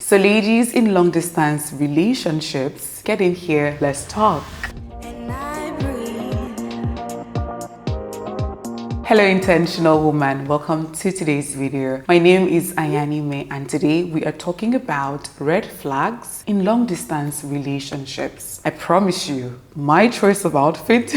So ladies in long distance relationships, get in here, let's talk. Hello intentional woman, welcome to today's video. My name is Ayani May and today we are talking about red flags in long distance relationships. I promise you, my choice of outfit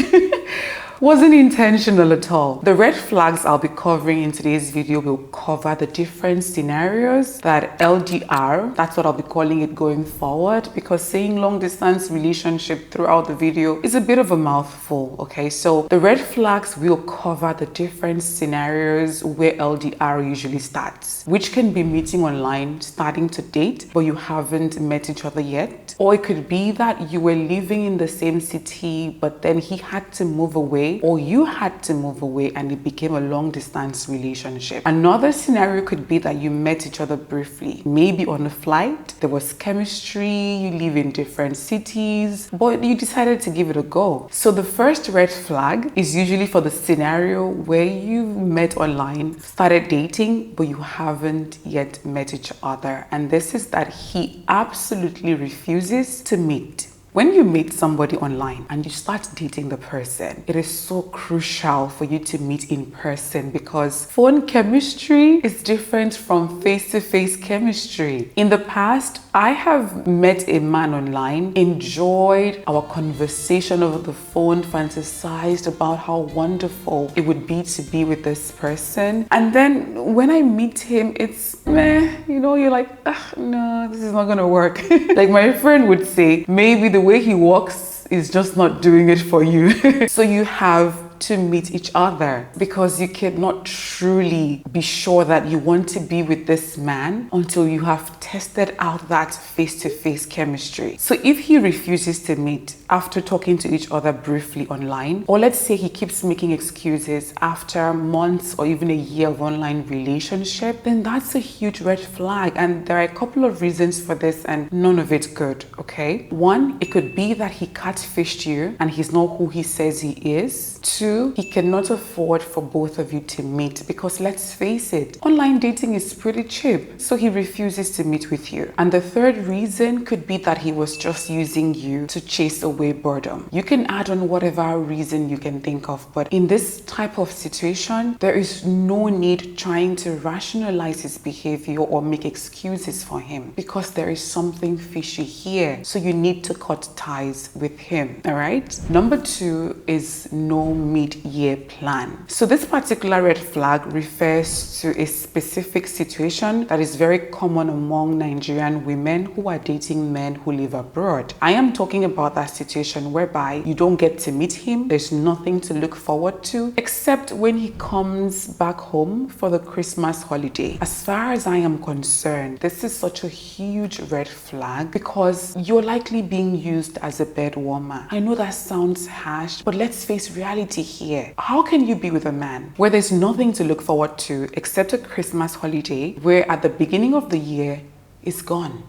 wasn't intentional at all. The red flags I'll be covering in today's video will cover the different scenarios that LDR, that's what I'll be calling it going forward, because saying long distance relationship throughout the video is a bit of a mouthful, okay? So the red flags will cover the different scenarios where LDR usually starts, which can be meeting online, starting to date, but you haven't met each other yet. Or it could be that you were living in the same city, but then he had to move away, or you had to move away and it became a long distance relationship. Another scenario could be that you met each other briefly, maybe on a flight, there was chemistry, you live in different cities, but you decided to give it a go. So the first red flag is usually for the scenario where you met online, started dating, but you haven't yet met each other. And this is that he absolutely refuses to meet. When you meet somebody online and you start dating the person, it is so crucial for you to meet in person because phone chemistry is different from face-to-face chemistry. In the past, I have met a man online, enjoyed our conversation over the phone, fantasized about how wonderful it would be to be with this person. And then when I meet him, it's meh, you're like, no, this is not gonna work. Like my friend would say, maybe the way he walks is just not doing it for you. So you have to meet each other because you cannot truly be sure that you want to be with this man until you have tested out that face-to-face chemistry. So if he refuses to meet after talking to each other briefly online, or let's say he keeps making excuses after months or even a year of online relationship, then that's a huge red flag. And there are a couple of reasons for this and none of it good, okay? One, it could be that he catfished you and he's not who he says he is. Two, he cannot afford for both of you to meet because let's face it, online dating is pretty cheap, so he refuses to meet with you. And the third reason could be that he was just using you to chase away boredom. You can add on whatever reason you can think of, but in this type of situation, there is no need trying to rationalize his behavior or make excuses for him because there is something fishy here. So you need to cut ties with him, all right? Number two is no mid-year plan. So this particular red flag refers to a specific situation that is very common among Nigerian women who are dating men who live abroad. I am talking about that situation whereby you don't get to meet him. There's nothing to look forward to except when he comes back home for the Christmas holiday. As far as I am concerned, this is such a huge red flag because you're likely being used as a bed warmer. I know that sounds harsh, but let's face reality here. How can you be with a man where there's nothing to look forward to except a Christmas holiday where at the beginning of the year is gone?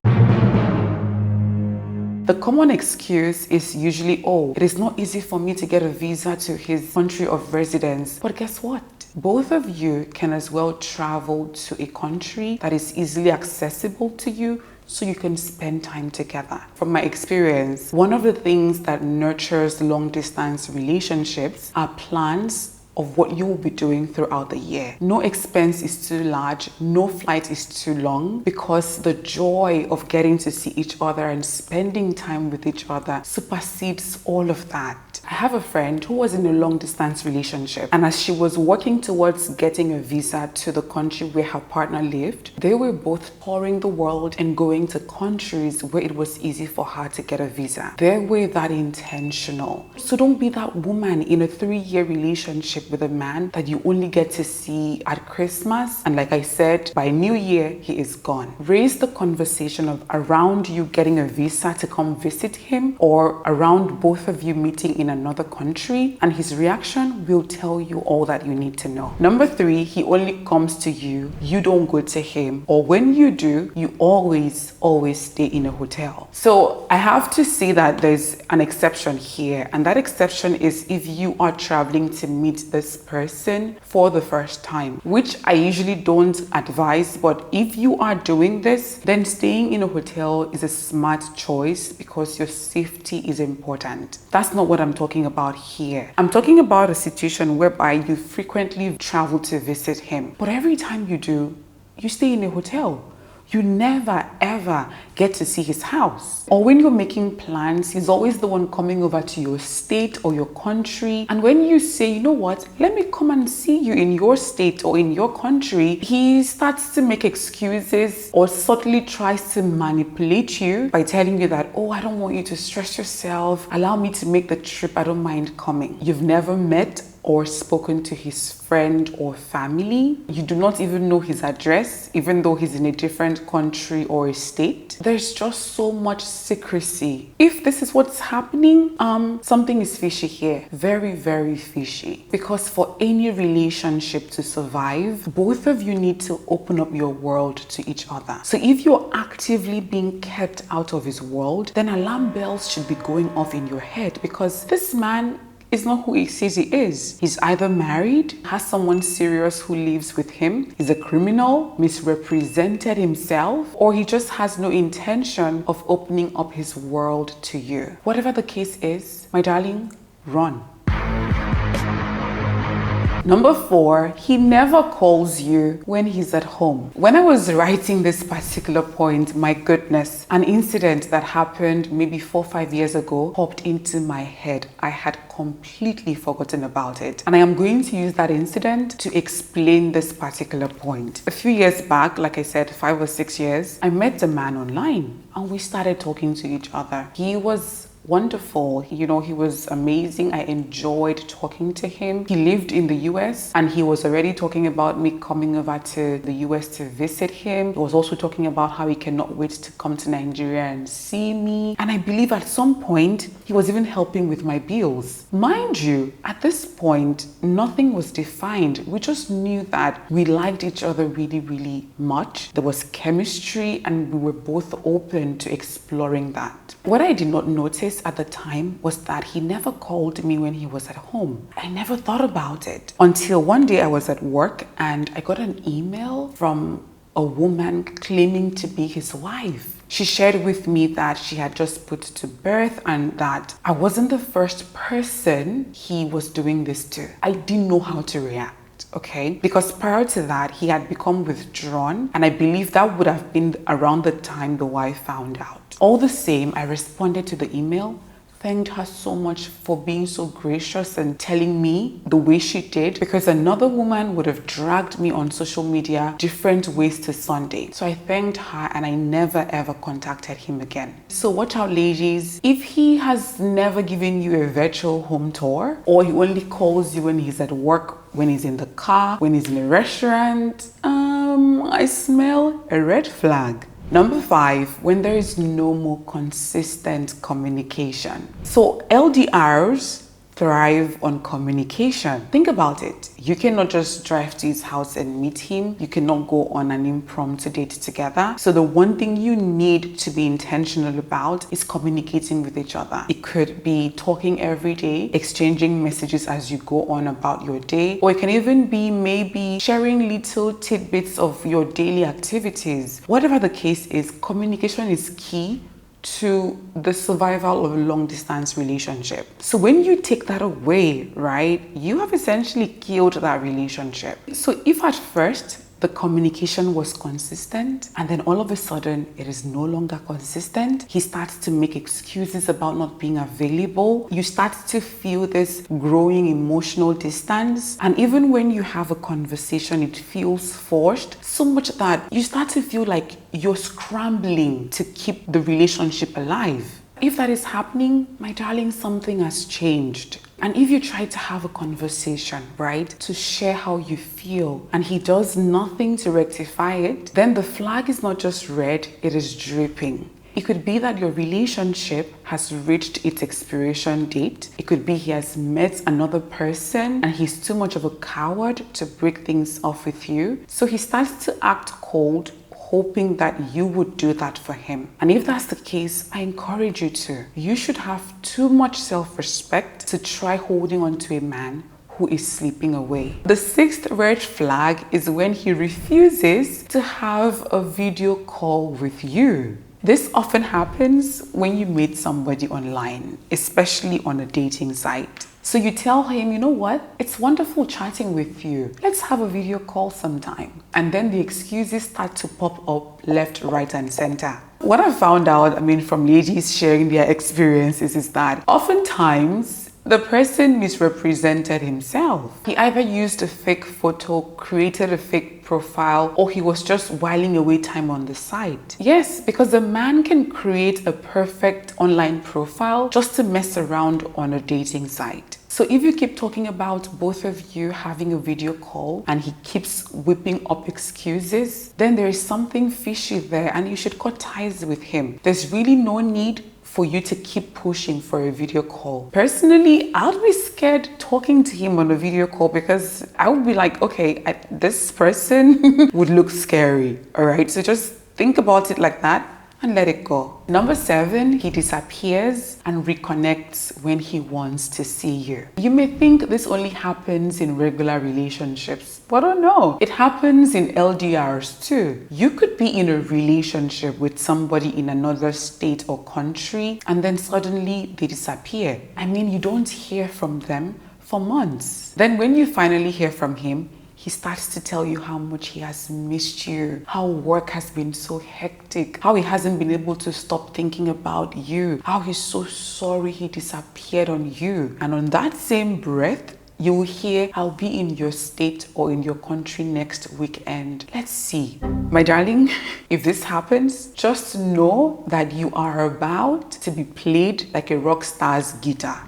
The common excuse is usually, oh, it is not easy for me to get a visa to his country of residence. But guess what? Both of you can as well travel to a country that is easily accessible to you so you can spend time together. From my experience, one of the things that nurtures long distance relationships are plans of what you will be doing throughout the year. No expense is too large, no flight is too long, because the joy of getting to see each other and spending time with each other supersedes all of that. I have a friend who was in a long distance relationship, and as she was working towards getting a visa to the country where her partner lived, they were both touring the world and going to countries where it was easy for her to get a visa. They were that intentional. So don't be that woman in a 3-year relationship with a man that you only get to see at Christmas, and like I said, by New Year he is gone. Raise the conversation of around you getting a visa to come visit him, or around both of you meeting in another country, and his reaction will tell you all that you need to know. Number 3, he only comes to you, you don't go to him, or when you do, you always stay in a hotel. So I have to say that there's an exception here, and that exception is if you are traveling to meet this person for the first time, which I usually don't advise. But if you are doing this, then staying in a hotel is a smart choice because your safety is important. That's not what I'm talking about here. I'm talking about a situation whereby you frequently travel to visit him, but every time you do, you stay in a hotel. You never ever get to see his house. Or when you're making plans, he's always the one coming over to your state or your country. And when you say, you know what, let me come and see you in your state or in your country, he starts to make excuses or subtly tries to manipulate you by telling you that, oh, I don't want you to stress yourself. Allow me to make the trip. I don't mind coming. You've never met or spoken to his friend or family. You do not even know his address, even though he's in a different country or a state. There's just so much secrecy. If this is what's happening, something is fishy here. Very, very fishy. Because for any relationship to survive, both of you need to open up your world to each other. So if you're actively being kept out of his world, then alarm bells should be going off in your head, because this man is not who he says he is. He's either married, has someone serious who lives with him, he's a criminal, misrepresented himself, or he just has no intention of opening up his world to you. Whatever the case is, my darling, run. Number 4, he never calls you when he's at home. When I was writing this particular point, my goodness, an incident that happened maybe 4 or 5 years ago popped into my head. I had completely forgotten about it. And I am going to use that incident to explain this particular point. A few years back, like I said, 5 or 6 years, I met a man online and we started talking to each other. He was wonderful. He was amazing. I enjoyed talking to him. He lived in the US and he was already talking about me coming over to the US to visit him. He was also talking about how he cannot wait to come to Nigeria and see me. And I believe at some point he was even helping with my bills. Mind you, at this point, nothing was defined. We just knew that we liked each other really, really much. There was chemistry and we were both open to exploring that. What I did not notice at the time was that he never called me when he was at home. I never thought about it until one day I was at work and I got an email from a woman claiming to be his wife. She shared with me that she had just put to birth and that I wasn't the first person he was doing this to. I didn't know how to react. Okay, because prior to that he had become withdrawn, and I believe that would have been around the time the wife found out. All the same, I responded to the email, thanked her so much for being so gracious and telling me the way she did, because another woman would have dragged me on social media different ways to Sunday. So I thanked her and I never ever contacted him again. So watch out, ladies. If he has never given you a virtual home tour, or he only calls you when he's at work, when he's in the car, when he's in a restaurant, I smell a red flag. Number 5, when there is no more consistent communication. So LDRs thrive on communication. Think about it. You cannot just drive to his house and meet him. You cannot go on an impromptu date together. So the one thing you need to be intentional about is communicating with each other. It could be talking every day, exchanging messages as you go on about your day, or it can even be maybe sharing little tidbits of your daily activities. Whatever the case is, communication is key to the survival of a long distance relationship. So when you take that away, right, you have essentially killed that relationship. So if at first the communication was consistent and then all of a sudden it is no longer consistent, he starts to make excuses about not being available, you start to feel this growing emotional distance, and even when you have a conversation it feels forced, so much that you start to feel like you're scrambling to keep the relationship alive. If that is happening, my darling, something has changed. And if you try to have a conversation, right, to share how you feel, and he does nothing to rectify it, then the flag is not just red, it is dripping. It could be that your relationship has reached its expiration date. It could be he has met another person and he's too much of a coward to break things off with you. So he starts to act cold, hoping that you would do that for him. And if that's the case, I encourage you to. You should have too much self-respect to try holding on to a man who is sleeping away. The sixth red flag is when he refuses to have a video call with you. This often happens when you meet somebody online, especially on a dating site. So you tell him, you know what? It's wonderful chatting with you. Let's have a video call sometime. And then the excuses start to pop up left, right, and center. What I found out, from ladies sharing their experiences is that oftentimes the person misrepresented himself. He either used a fake photo, created a fake profile, or he was just whiling away time on the site. Yes, because a man can create a perfect online profile just to mess around on a dating site. So if you keep talking about both of you having a video call and he keeps whipping up excuses, then there is something fishy there and you should cut ties with him. There's really no need for you to keep pushing for a video call. Personally, I'd be scared talking to him on a video call because I would be like, okay, this person would look scary, all right? So just think about it like that and let it go. Number 7, he disappears and reconnects when he wants to see you. You may think this only happens in regular relationships, but oh no, it happens in LDRs too. You could be in a relationship with somebody in another state or country and then suddenly they disappear. You don't hear from them for months. Then when you finally hear from him, he starts to tell you how much he has missed you, how work has been so hectic, how he hasn't been able to stop thinking about you, how he's so sorry he disappeared on you. And on that same breath, you will hear, I'll be in your state or in your country next weekend. Let's see. My darling, if this happens, just know that you are about to be played like a rock star's guitar.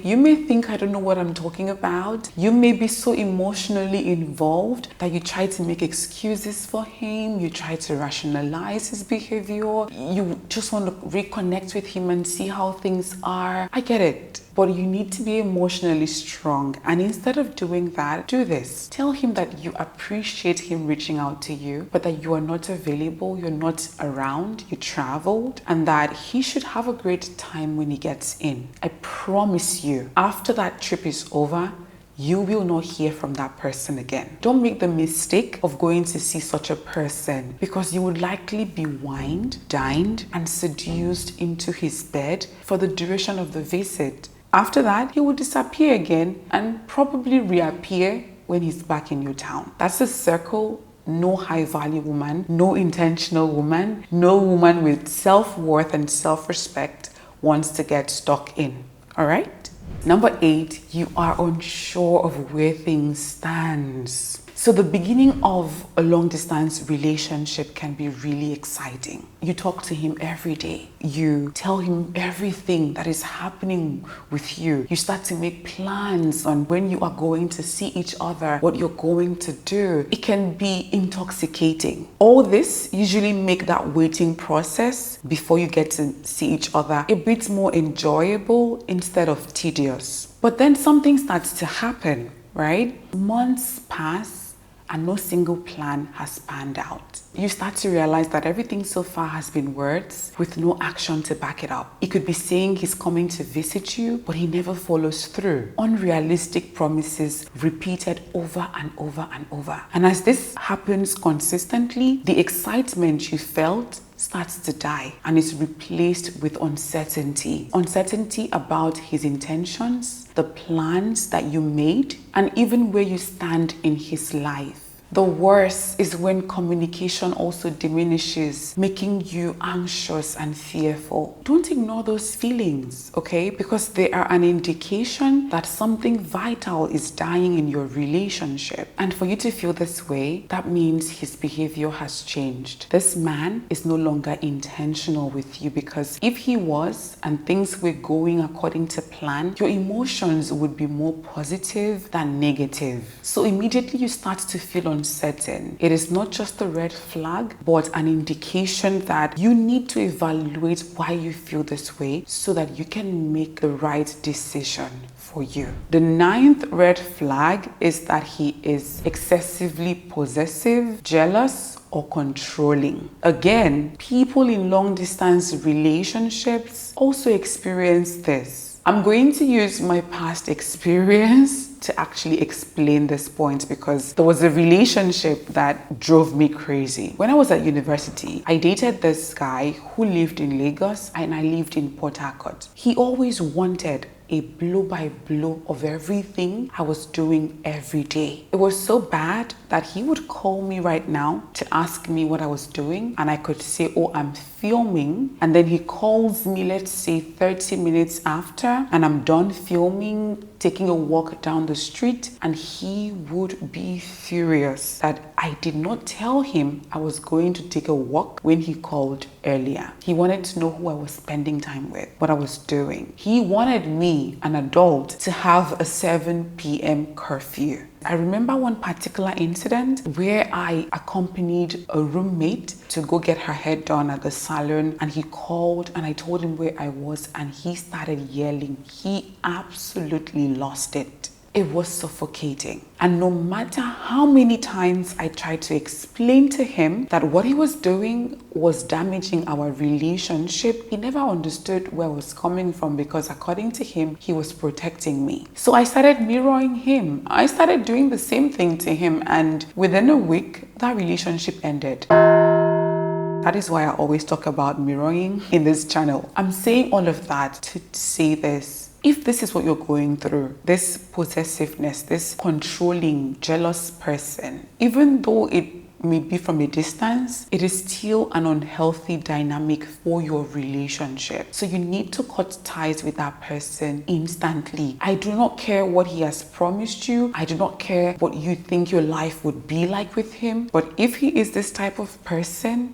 You may think I don't know what I'm talking about. You may be so emotionally involved that you try to make excuses for him. You try to rationalize his behavior. You just want to reconnect with him and see how things are. I get it. But you need to be emotionally strong. And instead of doing that, do this. Tell him that you appreciate him reaching out to you, but that you are not available, you're not around, you traveled, and that he should have a great time when he gets in. I promise you, after that trip is over, you will not hear from that person again. Don't make the mistake of going to see such a person because you would likely be wined, dined, and seduced into his bed for the duration of the visit. After that, he will disappear again and probably reappear when he's back in your town. That's a circle no high-value woman, no intentional woman, no woman with self-worth and self-respect wants to get stuck in. All right? Number 8, you are unsure of where things stand. So the beginning of a long-distance relationship can be really exciting. You talk to him every day. You tell him everything that is happening with you. You start to make plans on when you are going to see each other, what you're going to do. It can be intoxicating. All this usually make that waiting process before you get to see each other a bit more enjoyable instead of tedious. But then something starts to happen, right? Months pass and no single plan has panned out. You start to realize that everything so far has been words with no action to back it up. He could be saying he's coming to visit you, but he never follows through. Unrealistic promises repeated over and over and over. And as this happens consistently, the excitement you felt starts to die and is replaced with uncertainty. Uncertainty about his intentions, the plans that you made, and even where you stand in his life. The worst is when communication also diminishes, making you anxious and fearful. Don't ignore those feelings, okay? Because they are an indication that something vital is dying in your relationship. And for you to feel this way, that means his behavior has changed. This man is no longer intentional with you, because if he was and things were going according to plan, your emotions would be more positive than negative. So immediately you start to feel uncertain, it is not just a red flag, but an indication that you need to evaluate why you feel this way so that you can make the right decision for you. The ninth red flag is that he is excessively possessive, jealous, or controlling. Again, people in long distance relationships also experience this. I'm going to use my past experience to actually explain this point because there was a relationship that drove me crazy. When I was at university, I dated this guy who lived in Lagos and I lived in Port Harcourt. He always wanted a blow by blow of everything I was doing every day. It was so bad that he would call me right now to ask me what I was doing, and I could say, oh, I'm filming, and then he calls me, let's say 30 minutes after, and I'm done filming, taking a walk down the street, and he would be furious that I did not tell him I was going to take a walk when he called earlier. He wanted to know who I was spending time with, what I was doing. He wanted me, an adult, to have a 7 p.m. curfew. I remember one particular incident where I accompanied a roommate to go get her hair done at the salon, and he called and I told him where I was and he started yelling. He absolutely lost it. It was suffocating. And no matter how many times I tried to explain to him that what he was doing was damaging our relationship, he never understood where I was coming from because according to him, he was protecting me. So I started mirroring him. I started doing the same thing to him, and within a week, that relationship ended. That is why I always talk about mirroring in this channel. I'm saying all of that to say this. If this is what you're going through, this possessiveness, this controlling, jealous person, even though it may be from a distance, it is still an unhealthy dynamic for your relationship. So you need to cut ties with that person instantly. I do not care what he has promised you. I do not care what you think your life would be like with him. But if he is this type of person,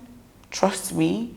trust me,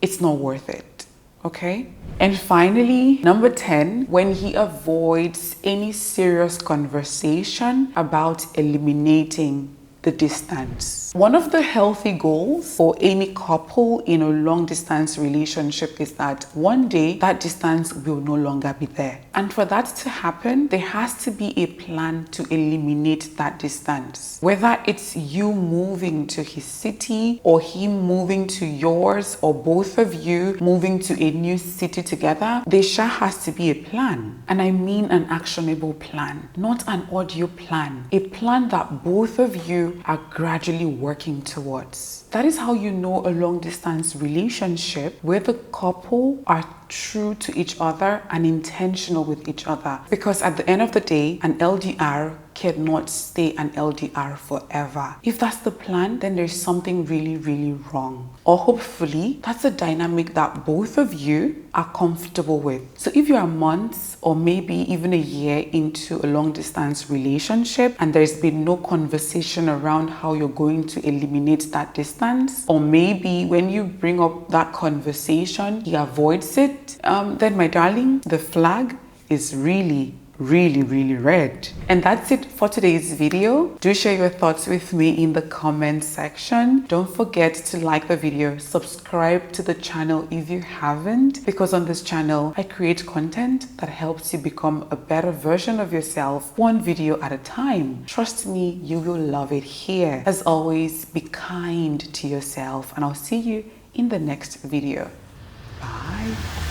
it's not worth it. Okay? And finally, number 10, when he avoids any serious conversation about eliminating the distance. One of the healthy goals for any couple in a long distance relationship is that one day that distance will no longer be there. And for that to happen, there has to be a plan to eliminate that distance. Whether it's you moving to his city or him moving to yours, or both of you moving to a new city together, there has to be a plan. And I mean an actionable plan, not an audio plan. A plan that both of you are gradually working towards. That is how you know a long distance relationship where the couple are true to each other and intentional with each other. Because at the end of the day, an LDR cannot stay an LDR forever. If that's the plan, then there's something really, really wrong. Or hopefully, that's a dynamic that both of you are comfortable with. So if you are months or maybe even a year into a long distance relationship and there's been no conversation around how you're going to eliminate that distance, or maybe when you bring up that conversation, he avoids it, then my darling, the flag is really red. And that's it for today's video. Do share your thoughts with me in the comment section. Don't forget to like the video, subscribe to the channel if you haven't, because on this channel I create content that helps you become a better version of yourself, one video at a time. Trust me, you will love it here. As always, be kind to yourself, and I'll see you in the next video. Bye.